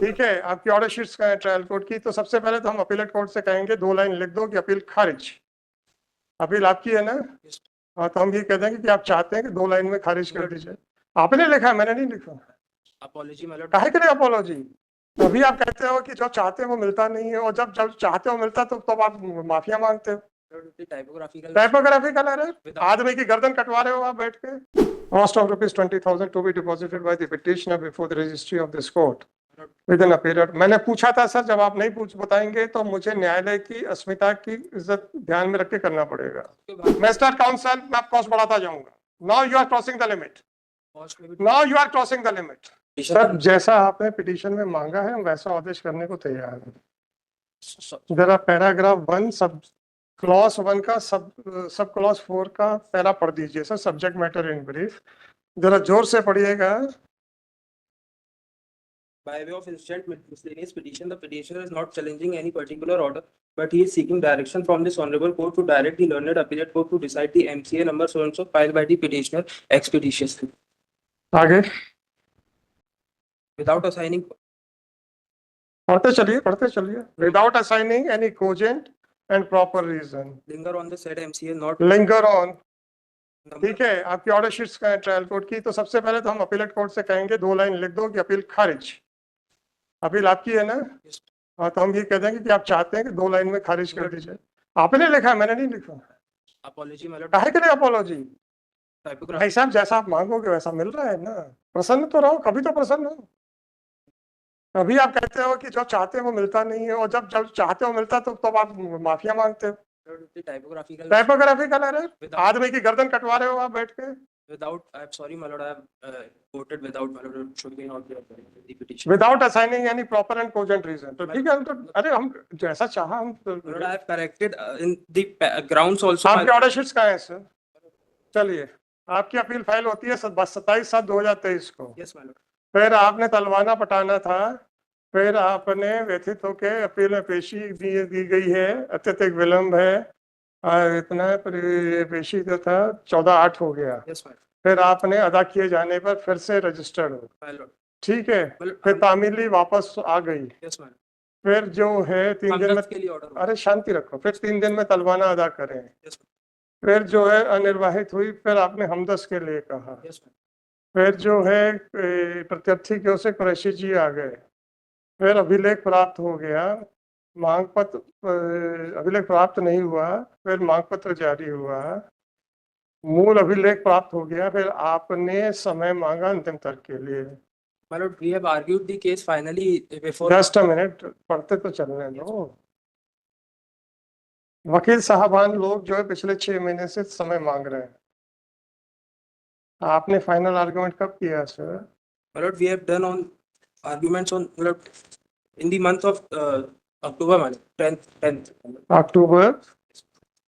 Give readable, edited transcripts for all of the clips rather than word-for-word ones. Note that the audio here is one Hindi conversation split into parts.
ठीक है, आपकी ऑर्डर शीट्स का है ट्रायल कोर्ट की, तो सबसे पहले तो हम अपीलेट कोर्ट से कहेंगे 2 लाइन लिख दो कि अपील खारिज। अपील आपकी है ना? हाँ, तो हम ये कह देंगे कि आप चाहते हैं कि 2 लाइन में खारिज कर दीजिए। आपने लिखा है, मैंने नहीं लिखा। Apology my Lord. काहे के लिए अपॉलॉजी? अभी आप कहते हो कि जो चाहते हैं वो मिलता नहीं है, और जब जब चाहते हो मिलता तो तब आप माफिया मांगते हो। टाइपोग्राफिकल एरर, आदमी की गर्दन कटवा रहे हो आप बैठ के। Cost of ₹20,000 to be deposited by the petitioner before the registry of this court within a period. मैंने पूछा था सर, जब आप नहीं बताएंगे तो मुझे न्यायालय की अस्मिता की इज्जत ध्यान में रख के करना पड़ेगा। मिस्टर काउंसल, मैं कॉस्ट बढ़ाता जाऊंगा। Now you are crossing the limit. Now you are crossing the limit. Sir, जैसा आपने पिटीशन में मांगा है वैसा आदेश करने को तैयार है। जरा पैराग्राफ 1 सब क्लॉज 1 का सब क्लॉज 4 का पैरा पढ़ दीजिए sir, subject matter in brief. जरा जोर से पढ़िएगा। By way of instant miscellaneous petition, the petitioner is not challenging any particular order, but he is seeking direction from this honorable court to direct the learned appellate court to decide the MCA number so and so filed by the petitioner expeditiously. आगे Without assigning. पढ़ते चलिए। Without assigning any cogent and proper reason. Linger on the said MCA not. Linger on. ठीक है, आपकी ऑर्डर शीट्स का है ट्रायल कोर्ट की, तो सबसे पहले तो हम अपीलेट कोर्ट से कहेंगे 2 लाइन लिख दो कि अपील खारिज। अपील आपकी है ना? हाँ, तो हम ये कह देंगे कि आप चाहते हैं कि 2 लाइन में खारिज कर दीजिए। आपने लिखा है, मैंने नहीं लिखा। Apology my Lord. काहे के लिए अपॉलॉजी? भाई साहब, जैसा आप मांगोगे वैसा मिल रहा है ना। प्रसन्न तो रहो, कभी तो प्रसन्न हो। अभी आप कहते हो कि जो चाहते हैं वो मिलता नहीं है, और जब जब चाहते हो मिलता तो तब आप माफिया मांगते हो। टाइपोग्राफिकल एरर, आदमी की गर्दन कटवा रहे हो आप बैठ के। Without, I'm sorry, my lord, I have quoted without, my lord, should be not the petition. Without assigning any proper and cogent reason. तो ठीक है, हम तो अरे हम जैसा चाहा हम तो। My lord, I have corrected in the grounds also. आपके ऑर्डर शीट्स कहाँ है सर? चलिए, आपकी अपील फाइल होती है 27/7/2023 को। Yes, my lord. फिर आपने तलवाना पटाना था, फिर आपने व्यथित होकर अपील में पेशी दी गई है, अत्यधिक विलंब है, इतना पेशी जो था 14/8 हो गया। Yes, my lord. फिर आपने अदा किए जाने पर फिर से रजिस्टर्ड हो। My lord. ठीक है, फिर तामीली वापस आ गई। Yes, my lord. फिर जो है 3 दिन में, के लिए ऑर्डर। अरे शांति रखो, फिर 3 दिन में तलवाना अदा करें। Yes, फिर जो है अनिर्वाहित हुई, फिर आपने हमदस के लिए कहा। yes, फिर जो है प्रत्यर्थी की ओर से कुरैशी जी आ गए। फिर अभिलेख प्राप्त हो गया, मांग पत्र अभिलेख प्राप्त नहीं हुआ, फिर मांग पत्र जारी हुआ, मूल अभिलेख प्राप्त हो गया, फिर आपने समय मांगा अंतिम तर्क के लिए। my lord, we have argued the case finally before. Just a minute, पढ़ते तो चलने दो। वकील साहबान लोग जो है पिछले 6 महीने से समय मांग रहे हैं। आपने फाइनल आर्गुमेंट कब किया sir? My lord, we have done on arguments on, my lord, in the month of October, my lord, 10th. October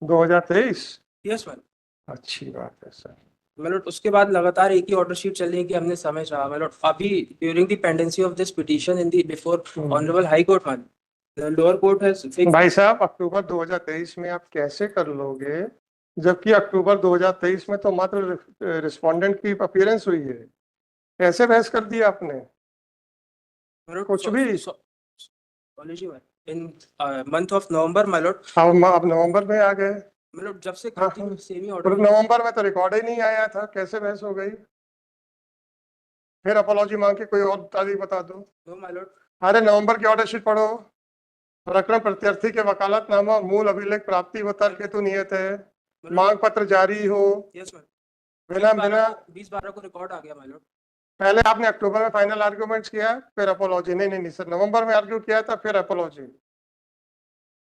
2023। Yes, my lord. अच्छी बात है सर। My lord, उसके बाद लगातार एक ही ऑर्डर शीट चल रही है कि हमने समय चाहा। My lord, अभी during the pendency of this petition in the before honorable high court, man, the lower court has fixed. भाई साहब, अक्टूबर 2023 में आप कैसे कर लोगे, जबकि अक्टूबर 2023 में तो मात्र रिस्पोंडेंट की अपीयरेंस हुई है। कैसे बहस कर दिया आपने? My lord, कुछ भी। apology, man. In month of November, my lord. अब नवंबर में आ गए। My lord, जब से हाँ, सेम ही और ऑर्डर। नवंबर में तो रिकॉर्ड ही नहीं आया था, कैसे बहस हो गई? फिर अपॉलॉजी मांग के कोई और तारीख बता दो। No, my lord. अरे नवंबर की ऑर्डर शीट पढ़ो। प्रकरण प्रत्यर्थी के वकालतनामा, मूल अभिलेख प्राप्ति व तर्क हेतु नियत है, मांग पत्र जारी हो। Yes, my lord. बिना 20/12 को रिकॉर्ड आ गया, my lord. पहले आपने अक्टूबर में फाइनल आर्गुमेंट्स किया, फिर अपॉलॉजी। नहीं सर, नवंबर में आर्ग्यू किया था, फिर अपॉलॉजी।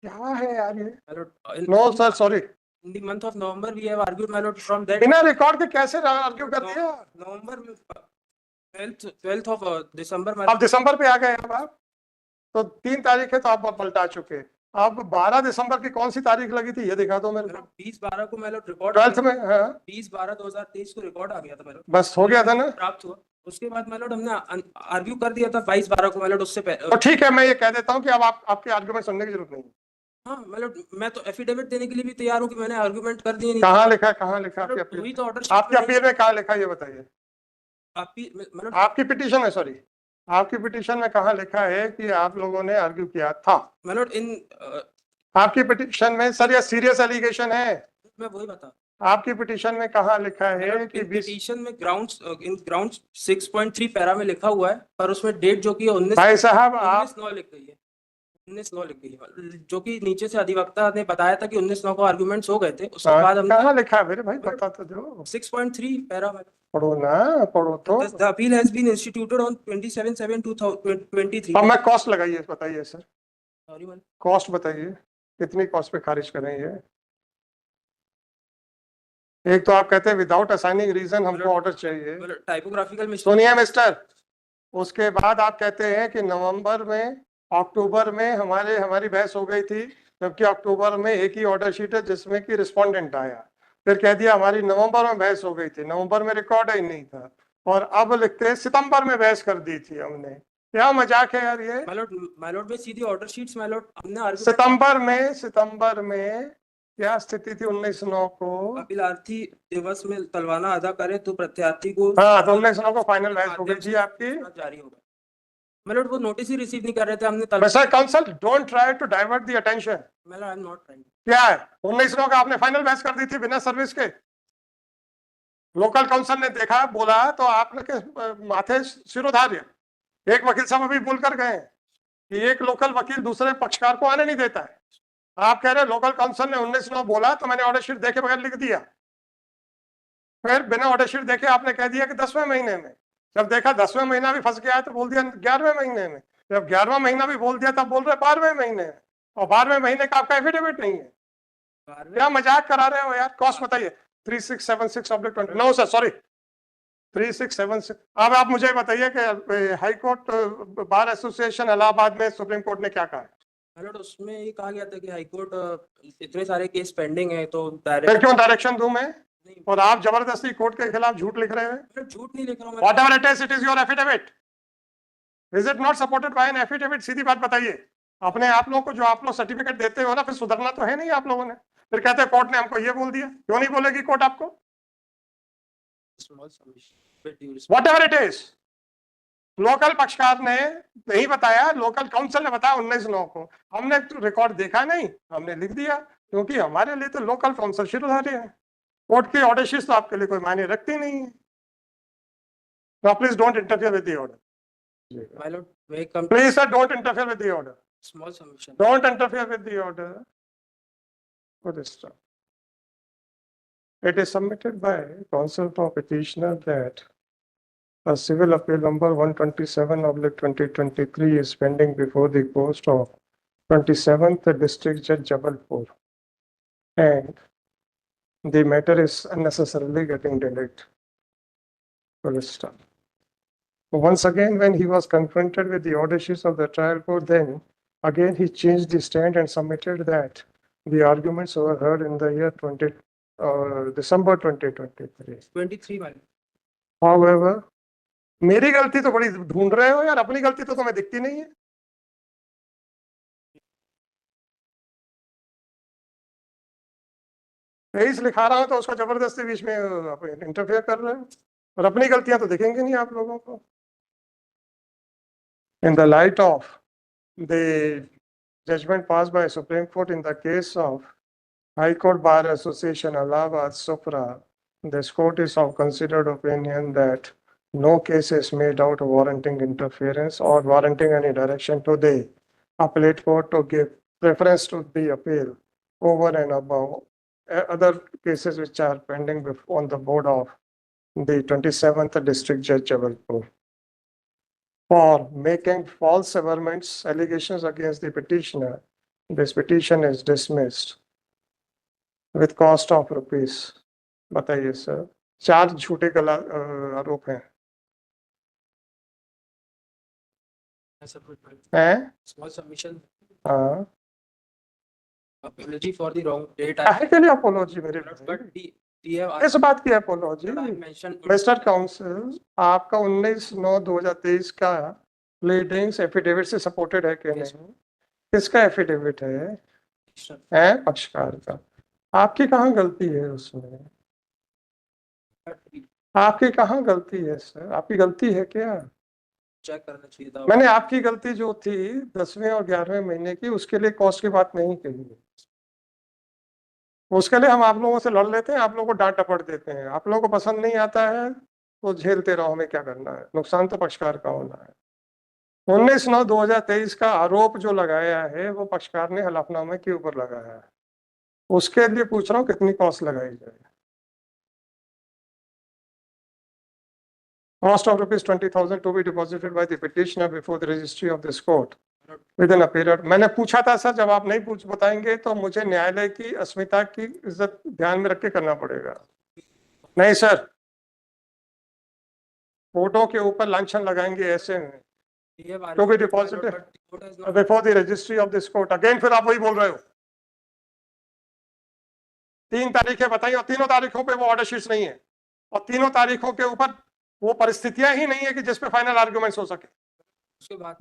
क्या है यार ये? My lord, no sir, sorry. in the month of November we have argued, my lord, from that. बिना रिकॉर्ड के कैसे आर्ग्यू कर दिया? नवंबर में 12th of December में। अब दिसंबर पे आ गए अब आप, तो 3 तारीख है तो आप पलटा चुके। अब 12 दिसंबर की कौन सी तारीख लगी थी ये दिखा दो मेरे को। 20/12 को मैं रिकॉर्ड 12th में। हाँ, 20/12/2023 को रिकॉर्ड आ गया था मेरा। बस हो गया था ना। प्राप्त हुआ, उसके बाद मैं हमने आर्ग्यू कर दिया था 22/12 को, मैं उससे तो ठीक है, मैं ये कह देता हूँ कि अब आपके आर्गुमेंट सुनने की जरूरत नहीं। हाँ, मैं तो एफिडेविट देने के लिए भी तैयार हूँ कि मैंने आर्गुमेंट कर दिए। कहाँ लिखा आपकी अपील? वही तो ऑर्डर आपकी अपील में कहाँ लिखा ये बताइए। आपकी पिटीशन है, सॉरी, आपकी पिटीशन में कहाँ लिखा है कि आप लोगों ने आर्ग्यू किया था? My lord, आपकी पिटीशन में सर ये सीरियस एलिगेशन है। मैं वही बता, आपकी पिटीशन में कहाँ लिखा है कि पिटीशन में ग्राउंड 6.3 पैरा में लिखा हुआ है, पर उसमें डेट जो कि 19 भाई साहब आप 19/9 लिख गई है, 19/9 लिख गई है, जो कि नीचे से अधिवक्ता ने बताया था कि 19/9 को आर्गुमेंट्स हो गए थे, उसके बाद हमने कहाँ लिखा है मेरे भाई, बता तो दो। 6.3 पैरा में पढ़ो ना, पढ़ो तो। The appeal has been instituted on 27/7/2023. अब मैं कॉस्ट लगाइए, बताइए सर, Sorry, man. कॉस्ट बताइए कितनी कॉस्ट पे खारिज करेंगे? एक तो आप कहते हैं विदाउट असाइनिंग रीजन हमको ऑर्डर चाहिए, टाइपोग्राफिकल मिस्टेक। सुनिए मिस्टर, उसके बाद आप कहते हैं कि नवंबर में अक्टूबर में हमारी बहस हो गई थी, जबकि अक्टूबर में एक ही ऑर्डर शीट है जिसमें कि रिस्पोंडेंट आया। फिर कह दिया हमारी नवंबर में बहस हो गई थी, नवंबर में रिकॉर्ड ही नहीं था, और अब लिखते हैं सितंबर में बहस कर दी थी हमने। क्या मजाक है यार ये। माय लॉर्ड में सीधी ऑर्डर शीट्स माय लॉर्ड हमने सितंबर में क्या स्थिति थी 19/9 को? अपीलार्थी दिवस में तलवाना अदा करे तो प्रत्यार्थी को, हाँ, तो 19/9 को फाइनल बहस हो गई थी आपकी। जारी होगा। माय लॉर्ड वो नोटिस ही रिसीव नहीं कर रहे थे हमने mister counsel, don't try to divert the attention. My lord I am not trying. क्या है 19/9 का आपने फाइनल बहस कर दी थी बिना सर्विस के। लोकल काउंसिल ने देखा, बोला तो आपने के माथे सिरोधार्य। एक वकील साहब अभी बोल कर गए कि एक लोकल वकील दूसरे पक्षकार को आने नहीं देता है। आप कह रहे लोकल काउंसिल ने 19/9 बोला तो मैंने ऑर्डर शीट देखे बगैर लिख दिया। फिर बिना ऑर्डर शीट देखे आपने कह दिया कि 10वें महीने में। जब देखा 10वें महीना भी फंस गया है तो बोल दिया 11वें महीने में। जब 11वां महीना भी बोल दिया तब बोल रहे 12वें महीने में, और 12वें महीने का आपका एफिडेविट नहीं है। क्या मजाक करा रहे हो यार। कॉस्ट बताइए। 3676/20। No sir, sorry 3676। अब आप मुझे बताइए कि high court bar association Allahabad में सुप्रीम कोर्ट ने क्या कहा है? उसमें ये कहा गया था कि हाई कोर्ट इतने सारे केस पेंडिंग है तो फिर क्यों डायरेक्शन दूं मैं? और आप जबरदस्ती कोर्ट के खिलाफ झूठ लिख रहे हैं। झूठ नहीं लिख रहा हूं। Whatever it is your affidavit. Is it not supported by an affidavit? सीधी बात बताइए। अपने आप लोगों को जो आप लोग सर्टिफिकेट देते हो ना, फिर सुधरना तो है नहीं आप लोगों ने। फिर कहते हैं कोर्ट ने हमको ये बोल दिया। क्यों नहीं बोलेगी कोर्ट आपको? Whatever it is. लोकल पक्षकार ने नहीं बताया, लोकल काउंसिल ने बताया 19/9 को। हमने तो रिकॉर्ड देखा नहीं, हमने लिख दिया, क्योंकि हमारे लिए तो लोकल काउंसिल शिरोधार्य है। कोर्ट की ऑर्डर शीट तो आपके लिए कोई मायने रखती नहीं है। Now please don't interfere with the order. My lord, may I come? Please sir, don't interfere with the order. Small submission. Don't interfere with the order. What is that? It is submitted by counsel for petitioner that a civil appeal number 127/2023 is pending before the court of 27th District Judge Jabalpur, and the matter is unnecessarily getting delayed. Once again, when he was confronted with the order sheets of the trial court, then again he changed the stand and submitted that the arguments were heard in the year December 2023. 23 वाली। However, मेरी गलती तो बड़ी ढूंढ रहे हो यार, अपनी गलती तो तुम्हें दिखती नहीं है। तेईस लिखा रहा हूं तो उसको जबरदस्ती बीच में इंटरफेयर कर रहे हो, और अपनी गलतियां तो दिखेंगी नहीं आप लोगों को। In the light of the judgment passed by Supreme Court in the case of High Court Bar Association Allahabad Supra, this court is of considered opinion that no case is made out warranting interference or warranting any direction to the appellate court to give preference to the appeal over and above other cases which are pending on the board of the 27th District Judge Jabalpur. For making false averments, allegations against the petitioner, this petition is dismissed with cost of rupees. बताइए सर, 4 झूठे आरोप हैं। Small submission. हाँ, Apology for the wrong date. काहे के लिए अपोलॉजी मेरे? But the इस बात की अपोलॉजी mentioned मिस्टर काउंसिल, आपका 19/9/2023 का प्लीडिंग्स एफिडेविट से सपोर्टेड है कि नहीं? किसका एफिडेविट है पक्षकार का। आपकी कहाँ गलती है उसमें? आपकी कहाँ गलती है सर? आपकी गलती है क्या? चेक करना चाहिए था। मैंने आपकी गलती जो थी 10वें और 11वें महीने की, उसके लिए कॉस्ट की बात नहीं कही है। उसके लिए हम आप लोगों से लड़ लेते हैं, आप लोगों को डांट डपट देते हैं, आप लोगों को पसंद नहीं आता है तो झेलते रहो, हमें क्या करना है, नुकसान तो पक्षकार का होना है। 19/9/2023 का आरोप जो लगाया है वो पक्षकार ने हलफनामे के ऊपर लगाया है, उसके लिए पूछ रहा हूँ कितनी कॉस्ट लगाई जाए। Cost of rupees 20,000 to be deposited by the petitioner before the registry of this court within a period। मैंने पूछा था सर, जब आप नहीं पूछ बताएंगे तो मुझे न्यायालय की अस्मिता की इज्जत ध्यान में रख के करना पड़ेगा। नहीं सर, कोर्टों के ऊपर लांछन लगाएंगे ऐसे में। To be deposited before the registry of this court। Again फिर आप वही बोल रहे हो। 3 तारीखें बताइए और तीनों तारीखों पे वो ऑर्डर शीट्स नहीं है, और तीनों तारीखों के ऊपर वो परिस्थितियां ही नहीं है कि जिसपे फाइनल आर्गुमेंट्स हो सके।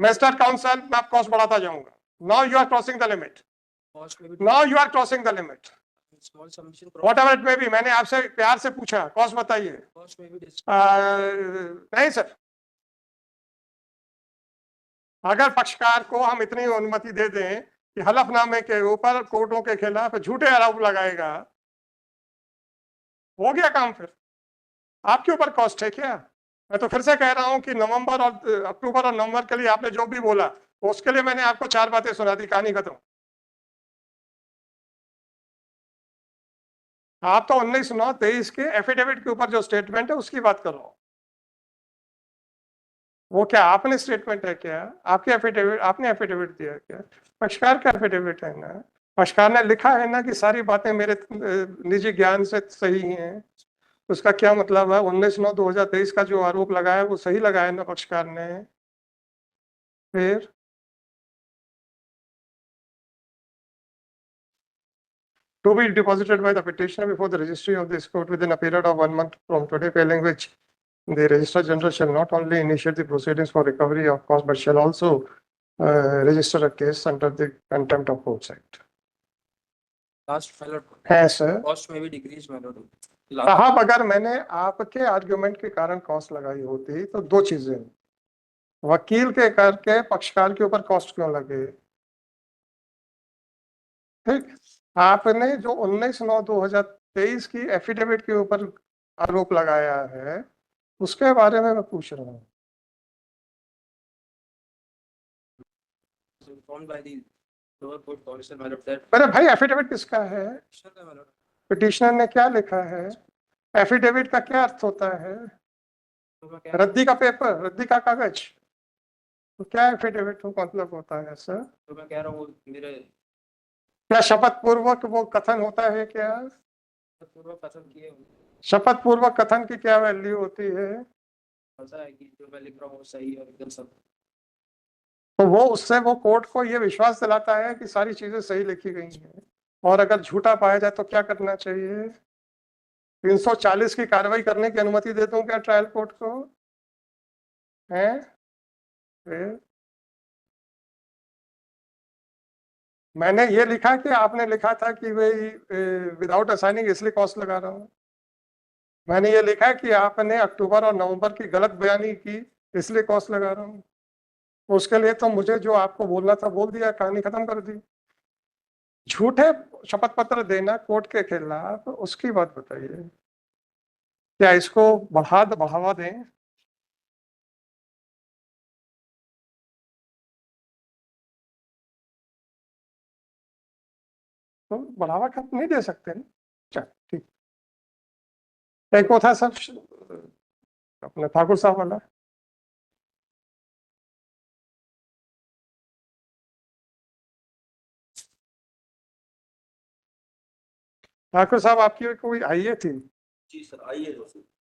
मिस्टर काउंसल, मैं आप कॉस्ट बढ़ाता जाऊंगा। Now you are crossing the limit, now you are crossing the limit, whatever it may be. मैंने आपसे प्यार से पूछा कॉस्ट बताइए। नहीं सर, अगर पक्षकार को हम इतनी अनुमति दे दें कि हलफनामे के ऊपर कोर्टों के खिलाफ झूठे आरोप लगाएगा, हो गया काम। फिर आपके ऊपर कॉस्ट है क्या? मैं तो फिर से कह रहा हूं कि नवंबर और अक्टूबर और नवंबर के लिए आपने जो भी बोला उसके लिए मैंने आपको 4 बातें सुना दी, कहानी खत्म। आप तो 19/9/23 के एफिडेविट के ऊपर जो स्टेटमेंट है उसकी बात कर रहा हूं। वो क्या आपने स्टेटमेंट है क्या? आपके एफिडेविट, आपने एफिडेविट दिया क्या? पक्षकार का एफिडेविट है ना, पक्षकार ने लिखा है ना कि सारी बातें मेरे निजी ज्ञान से सही हैं। उसका क्या मतलब है? 19/9/2023 का जो आरोप लगाया वो सही लगाया ना पक्षकार ने। फिर to be deposited by the petitioner before the registry of this court within a period of 1 month from today, failing which the Registrar General shall not only initiate the proceedings for recovery of cost but shall also register a case under the Contempt of Courts Act। Last file है sir. cost may be decreased, my lord। साहब, अगर मैंने आपके आर्ग्यूमेंट के कारण कॉस्ट लगाई होती तो दो चीजें, वकील के करके पक्षकार के ऊपर कॉस्ट क्यों लगे? ठीक, आपने जो 19/9/2023 की एफिडेविट के ऊपर आरोप लगाया है उसके बारे में मैं पूछ रहा हूँ। अरे भाई, एफिडेविट किसका है? पिटिशनर ने क्या लिखा है? एफिडेविट का क्या अर्थ होता है? रद्दी का पेपर, रद्दी का कागज, तो क्या एफिडेविट मतलब होता है सर? तो मैं कह रहा हूँ मेरे क्या शपथ पूर्वक वो कथन होता है क्या? पूर्वक कथन किए शपथ पूर्वक कथन की क्या वैल्यू होती है? ऐसा है कि जो मैं लिख रहा हूँ सही और एकदम सब। तो वो उससे वो कोर्ट को ये विश्वास दिलाता है कि सारी चीजें सही लिखी गई हैं, और अगर झूठा पाया जाए तो क्या करना चाहिए? 340 की कार्रवाई करने की अनुमति दे दूं क्या ट्रायल कोर्ट को? है? मैंने ये लिखा कि आपने लिखा था कि भाई विदाउट असाइनिंग इसलिए कॉस्ट लगा रहा हूं। मैंने ये लिखा कि आपने अक्टूबर और नवंबर की गलत बयानी की इसलिए कॉस्ट लगा रहा हूं। उसके लिए तो मुझे जो आपको बोलना था बोल दिया, कहानी खत्म कर दी। झूठे शपथ पत्र देना कोर्ट के खिलाफ, उसकी बात बताइए, क्या इसको बढ़ावा दें? तो बढ़ावा खत नहीं दे सकते ना। चल ठीक। एक वो था सब अपने ठाकुर साहब वाला। ठाकुर साहब, आपकी कोई आइए थी? जी सर, आइए।